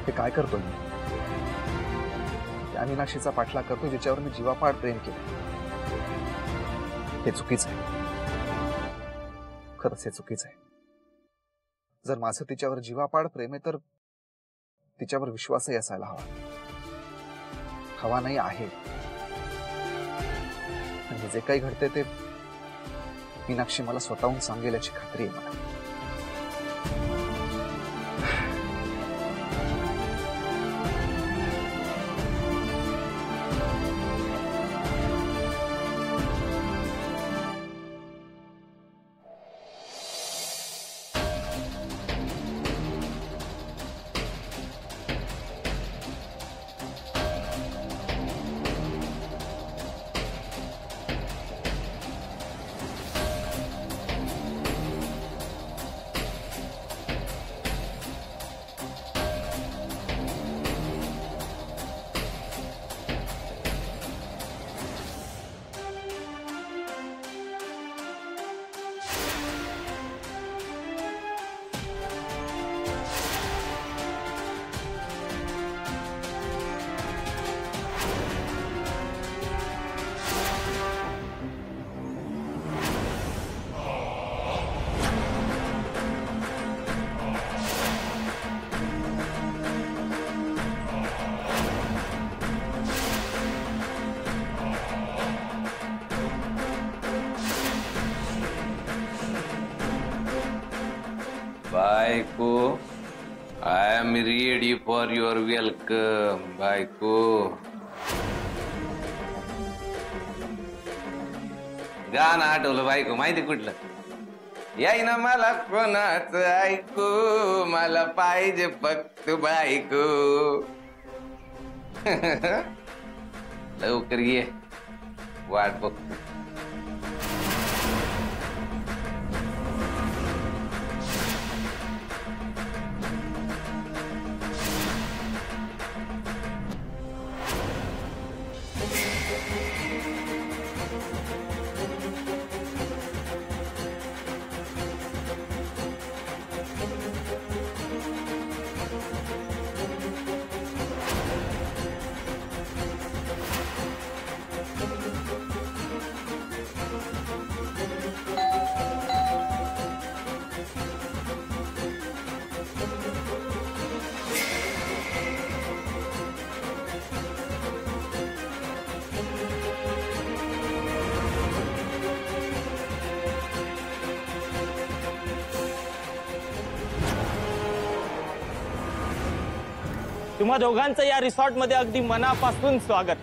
हे काय करतोय मी? त्या मीनाक्षीचा पाठलाग करतो जिच्यावर मी जीवापाड प्रेम केलं. हे चुकीचं आहे. खरंच हे चुकीचं आहे. जर माझं तिच्यावर जीवापाड प्रेम आहे तर तिच्यावर विश्वासही असायला हवा. हवा नाही आहे. आणि जे काही घडते ते मीनाक्षी मला स्वतःहून सांगेल याची खात्री आहे मला. बायको, I am ready for your welcome, बायको. गाणं आठवलं बायको, माहिती कुठलं? याय ना मला कोणाचं ऐकू, मला पाहिजे फक्त बायको. लवकर ये, वाट बघतो. तुम्हा दोघांचं या रिसॉर्ट मध्ये अगदी मनापासून स्वागत.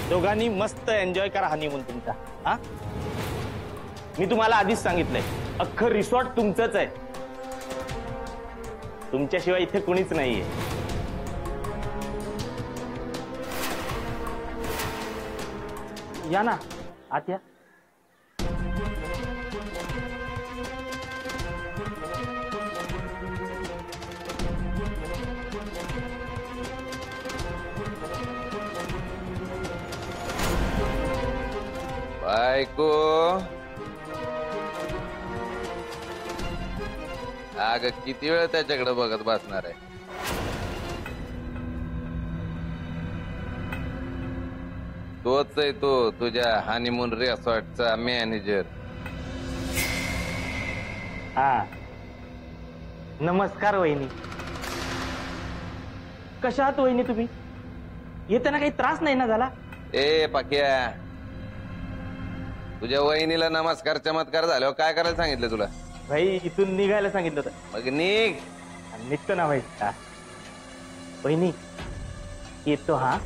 दोघांनी मस्त एन्जॉय करा हनीमून तुमचा. हा, मी तुम्हाला आधीच सांगितलंय, अख्खं रिसॉर्ट तुमचंच आहे. तुमच्याशिवाय इथे कुणीच नाहीये. या ना आत या. बायको, अगं किती वेळ त्याच्याकडे बघत बसणार आहे? तोच आहे तो तुझ्या हनीमून रिसॉर्टचा मॅनेजर. हा, नमस्कार वहिनी. कशा आहात वहिनी तुम्ही? येताना काही त्रास नाही ना झाला? ए पाक्या, तुझ्या वहिनीला नमस्कार चमत्कार झाल्यावर काय करायला सांगितलं तुला? भाई इथून निघायला सांगितलं होतं. मग निघ. निघतो ना भाई. वहिनी येतो. हा,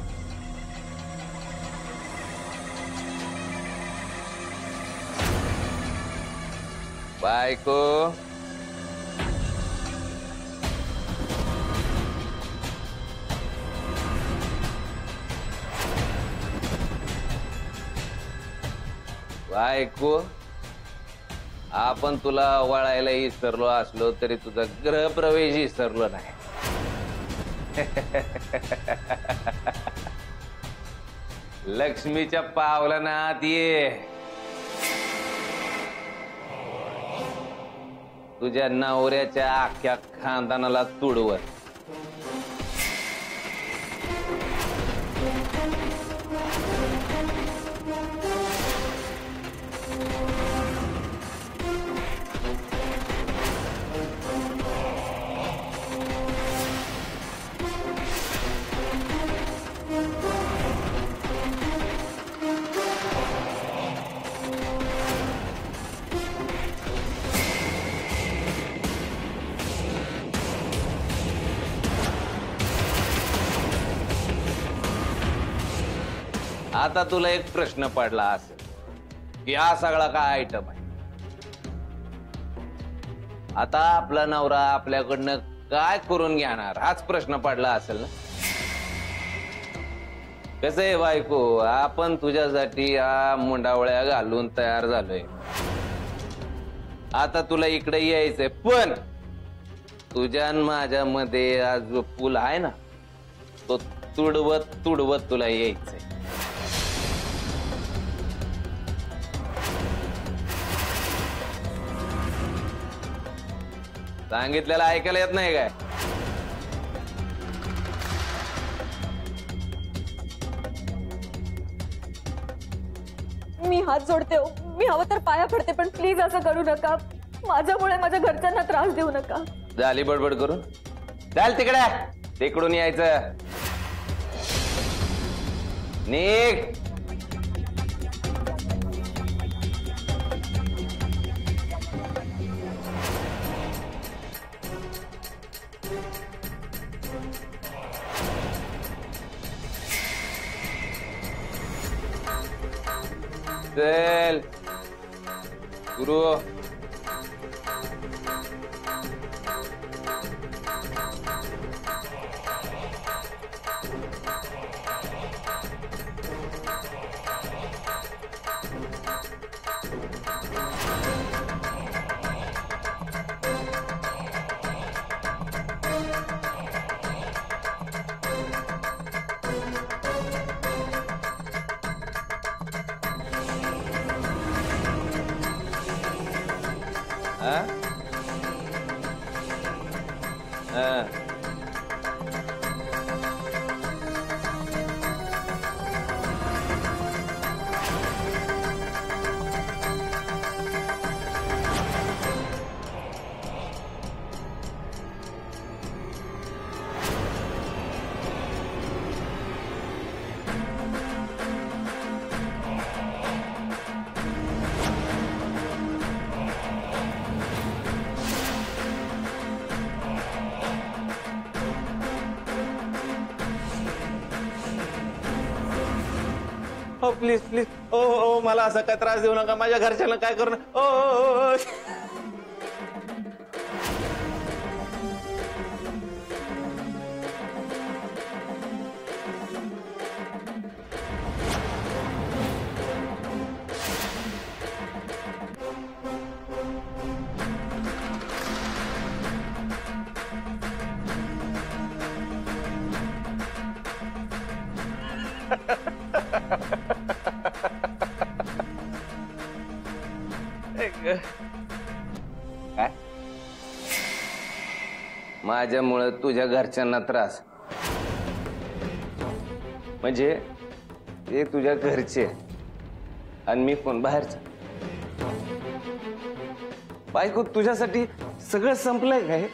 बायको, बायको, आपण तुला वळायला विसरलो असलो तरी तुझा गृहप्रवेश विसरलो नाही. लक्ष्मीच्या पावला ना ये, तुझ्या नवऱ्याच्या अख्ख्या खानदानाला तुडवत. आता तुला एक प्रश्न पडला असेल की हा सगळा काय आयटम आहे. आता आपला नवरा आपल्याकडनं काय करून घेणार हाच प्रश्न पडला असेल ना. कसं आहे बायको, आपण तुझ्यासाठी मुंडावळ्या घालून तयार झालोय. आता तुला इकडे यायचंय, पण तुझ्या माझ्यामध्ये आज जो पूल आहे ना तो तुडवत तुडवत तुला यायचंय. सांगितलेलं ऐकायला येत नाही काय? मी हात जोडते हो, मी हवं तर पाया पडते, पण प्लीज असं करू नका. माझ्यामुळे माझ्या घरच्यांना त्रास देऊ नका. झाली बडबड करून, चाल तिकडे, तिकडून यायचं. निघ. चल गुरु. हो प्लीज प्लीज, ओ ओ मला असा काय त्रास देऊ नका, माझ्या घरच्यांना काय करू नका. ओ काय माझ्यामुळे तुझ्या घरच्यांना त्रास? म्हणजे ते तुझ्या घरचे आणि मी कोण बाहेरचा? बायको तुझ्यासाठी सगळं संपलंय काय?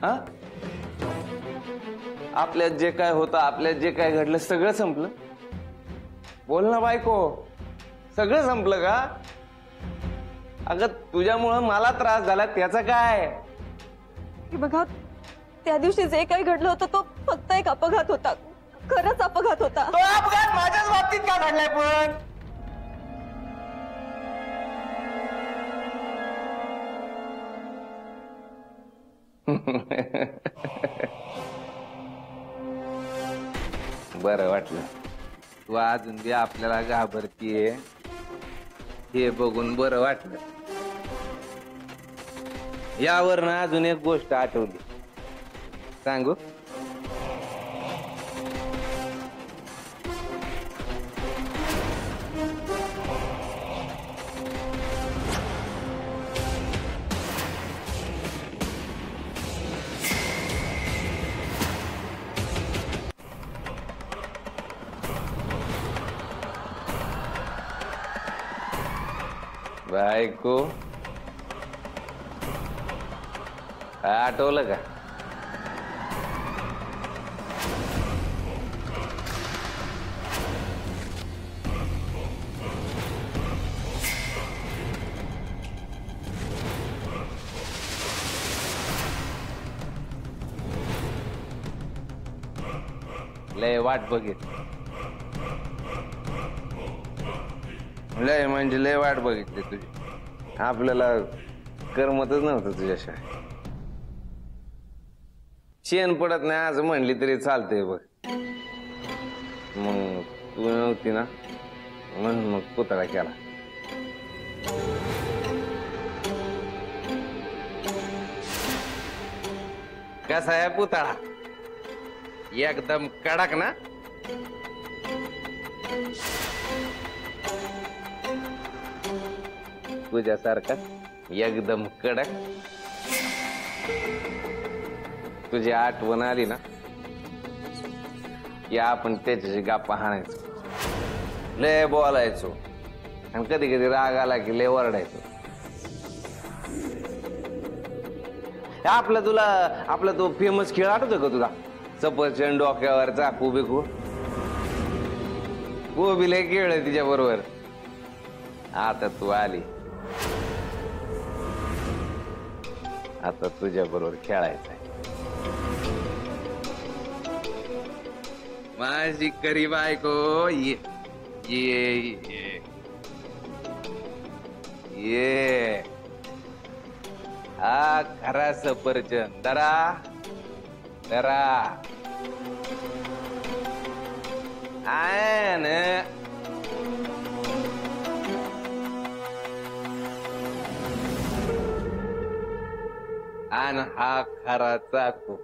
हा, आपल्यात जे काय होतं, आपल्यात जे काय घडलं सगळं संपलं? बोल ना बायको, सगळं संपलं का? अगं तुझ्यामुळं मला त्रास झाला त्याचा काय? बघा, त्या दिवशी जे काही घडलं होतं तो फक्त एक अपघात होता, खरंच अपघात होता. तो अपघात माझ्याच बाबतीत का घडलाय पण? बरं वाटलं तू अजून बी आपल्याला घाबरतीये हे बघून बरं वाटलं. यावर ना अजून एक गोष्ट आठवली, सांगू? बायको आठवलं का? लय वाट बघित, लय म्हणजे लय वाट बघितली तुझी. आपल्याला करमतच नव्हतं तुझ्याशिवाय. शेण पडत नाही असं म्हणली तरी चालतंय बघ. मग तू नव्हती ना म्हणून मग पुतळा केला. कसा आहे पुतळा? एकदम कडक ना? तुझ्यासारखा एकदम कडक. तुझी आठवण आली ना की आपण त्याच्याशी गप्पा हाणायचो, लय बोलायचो आणि कधी कधी राग आला की लय ओरडायचो. आपला तो फेमस खेळ आठवतो का तुला? सफरचंद डोक्यावर चाकू बिकू. बी लय खेळ तिच्या बरोबर. आता तू आली, आता तुझ्या बरोबर खेळायचंय. माझी करी बायको ये ये ये ये. हा खरा सफरचंद. दरा दरा आन आन हा खरा चाकू.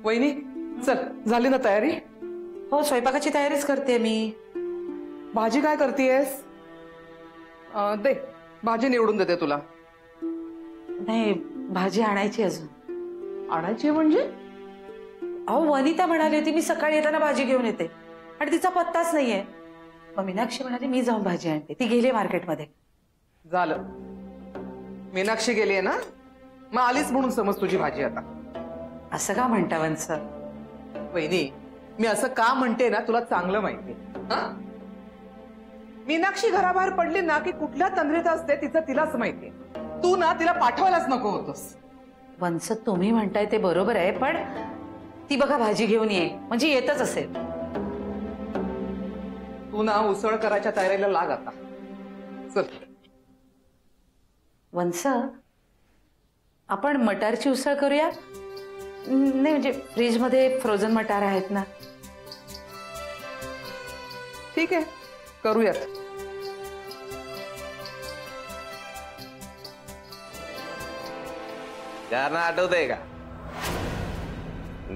वहिनी चल, झाली ना तयारी? हो, स्वयंपाकाची तयारीच करते मी. भाजी काय करतेयस? दे, भाजी निवडून देते तुला. नाही, भाजी आणायची अजून. आणायची म्हणजे? अहो, वनिता म्हणाली होती मी सकाळी येताना भाजी घेऊन येते आणि तिचा पत्ताच नाहीये. मग मीनाक्षी म्हणाली मी जाऊन भाजी आणते. ती गेली मार्केटमध्ये. झालं, मीनाक्षी गेली आहे ना, मग आलीच म्हणून समज तुझी भाजी आता. असं का म्हणता वंस? वहिनी, मी असं का म्हणते ना तुला चांगलं माहिती. मीनाक्षी घराबाहेर पडली ना की कुठल्या तंद्रीत असते तिचं तिलाच माहिती. तू ना तिला पाठवायलाच नको होतोस. वंस, तुम्ही म्हणताय ते बरोबर आहे, पण ती बघा भाजी घेऊन येईल म्हणजे येतच असेल. तू ना उसळ करायच्या तयारीला लाग आता. चल. वंस, आपण मटारची उसळ करूया? नाही म्हणजे फ्रीज मध्ये फ्रोझन मटार आहेत ना. ठीक आहे, करूयात. गाणं आठवतंय का?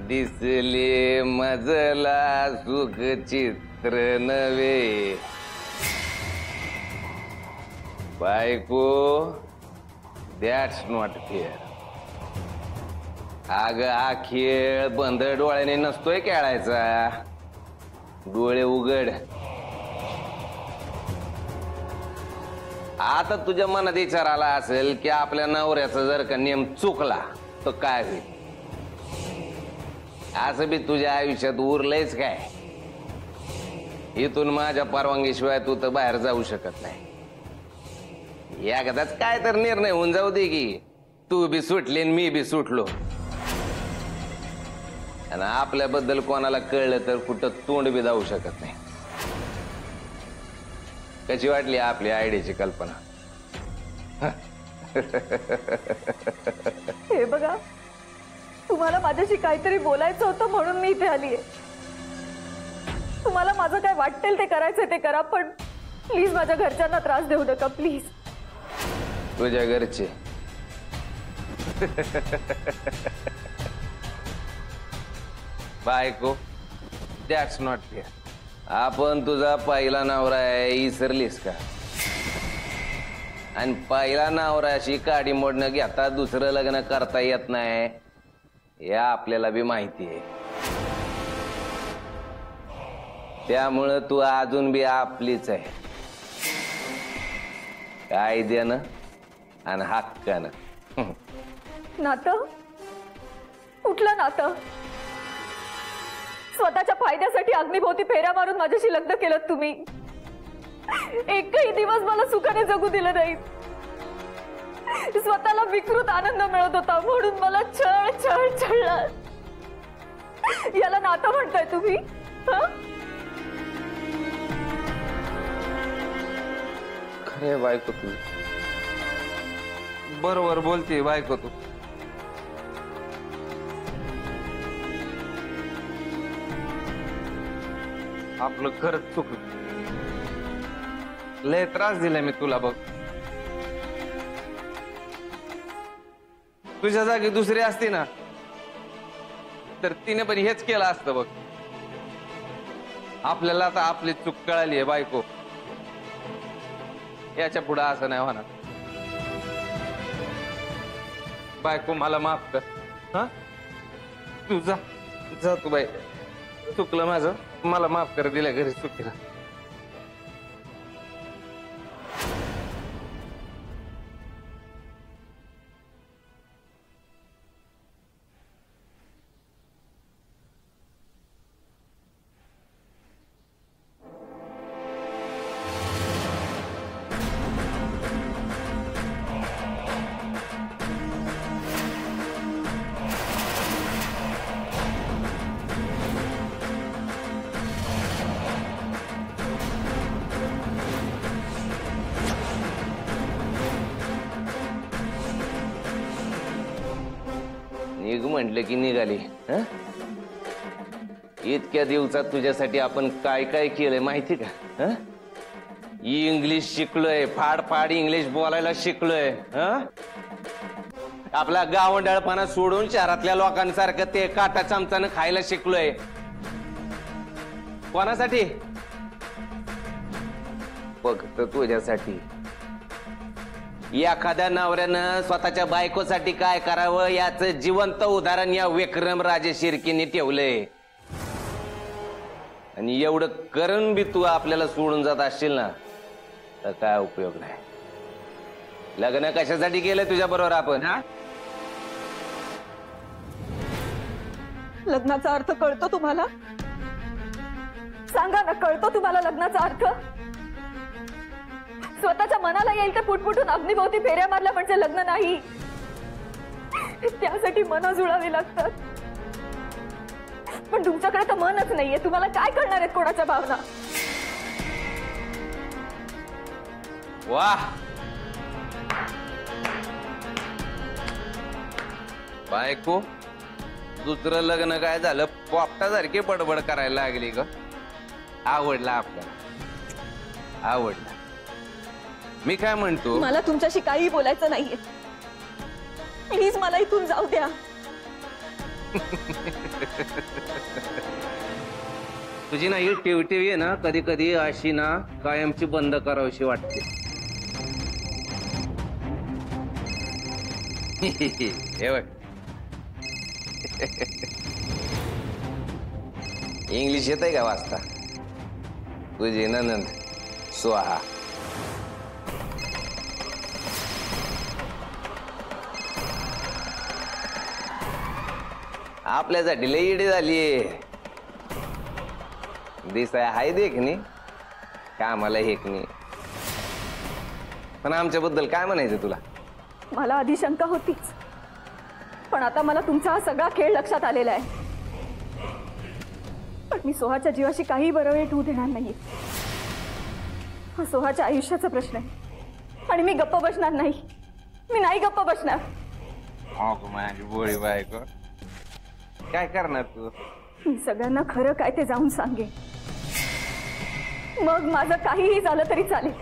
दिसले मजला सुख चित्र नवे बायको, दॅट्स नॉट फेअर. अग हा खेळ बंद डोळ्याने नसतोय खेळायचा. डोळे उघड. आता तुझ्या मनात विचार आला असेल की आपल्या नवऱ्याचा जर का नियम चुकला तर काय होईल? असं बी तुझ्या आयुष्यात उरलंयच काय? इथून माझ्या परवानगीशिवाय तू तर बाहेर जाऊ शकत नाही. एकदाच काय तर निर्णय होऊन जाऊ दे की तू बी सुटली आणि मी बी सुटलो. आणि आपल्याबद्दल कोणाला कळलं तर कुठं तोंड बी जाऊ शकत नाही. कशी वाटली आपली आयडियाची कल्पना? हे बघा, तुम्हाला माझ्याशी काहीतरी बोलायचं होतं म्हणून मी इथे आलीये. तुम्हाला माझं काय वाटेल ते करायचंय ते करा, पण प्लीज माझ्या घरच्यांना त्रास देऊ नका प्लीज. तुझ्या घरचे बायको, दॅट्स नॉट फेअर. आपण तुझा पहिला नवरा आहे, इसरलीस का? आणि पहिला नवराशी काडी मोडणं घेता दुसरं लग्न करता येत नाही या आपल्याला बी माहिती आहे. त्यामुळं तू अजून बी आपलीच आहे, कायद्यानं आणि हक्कानं. नातं? कुठलं नातं? स्वतःच्या फायद्यासाठी अग्निभोवती फेऱ्या मारून माझ्याशी लग्न केलं तुम्ही. एकही दिवस मला सुखाने जगू दिलं नाही. स्वतःला विकृत आनंद मिळत होता म्हणून मला छळ छळ छळलं. याला नातं म्हणताय तुम्ही? खरे बायको तू, बरोबर बोलते बायको तू. आपलं खरंच चुकलं, लय त्रास दिलाय मी तुला बघ. तुझ्या जागी दुसरी असती ना तर तिने पण हेच केलं असतं बघ. आपल्याला आता आपली चूक कळाली आहे बायको, याच्या पुढे असं नाही होणार. बायको मला माफ कर. हा तू जा जा तू बाई, चुकलं माझं, मला माफ कर दिल्या घरी चुकीला. निघ म्हटलं की निघाली. इतक्या दिवसात तुझ्यासाठी आपण काय काय केलंय माहिती का? इंग्लिश शिकलोय, फाड फाड इंग्लिश बोलायला शिकलोय. आपला गावंडाळपणा सोडून शहरातल्या लोकांसारखं ते काटा चमचानं खायला शिकलोय. कोणासाठी? फक्त तुझ्यासाठी. एखाद्या नवऱ्यानं स्वतःच्या बायकोसाठी काय करावं याचं जिवंत उदाहरण या विक्रम राजे शिर्केने ठेवलंय. आणि एवढं करून बी तू आपल्याला सोडून जात असशील ना तर काय उपयोग नाही. लग्न कशासाठी केलं तुझ्या बरोबर आपण? लग्नाचा अर्थ कळतो तुम्हाला? सांगा ना, कळतो तुम्हाला लग्नाचा अर्थ? स्वतःच्या मनाला येईल ते पुटपुटून अग्निभोवती फेऱ्या मारल्या म्हणजे लग्न नाही. त्यासाठी मन जुळावी लागतात. पण तुमच्याकडे तर मनच नाहीये. तुम्हाला काय कळणार आहेत कोणाच्या भावना? वाह बायको, दुसरं लग्न काय झालं पोपटासारखी बडबड करायला लागली ग. आवडला आपल्याला, आवडला. मी काय म्हणतो, मला तुमच्याशी काही बोलायचं नाहीये. प्लीज मला इथून जाऊ द्या. तुझी ना ही टिवटिवी आहे ना कधी कधी अशी ना कायमची बंद करावीशी वाटते. हे बघ, इंग्लिश येत आहे का वाचता? तुझी ननंद स्वाहा. आपल्यासाठी लई इडी झाली. दिसाय हाय देखणी, कामाला हेकणी. पण आमच्याबद्दल काय म्हणायचं तुला? मला आधी शंका होतीच, पण आता मला तुमचा हा सगळा खेळ लक्षात आलेला आहे. पण मी सोहाच्या जीवाशी काही बरं वाईट होऊ देणार नाहीये. हा सोहाच्या आयुष्याचा प्रश्न आहे आणि मी गप्प बसणार नाही. मी नाही गप्प बसणार. माझी बोळी बायको, काय करणार तू? मी सगळ्यांना खरं काय ते जाऊन सांगेन. मग माझं काहीही झालं तरी चालेल.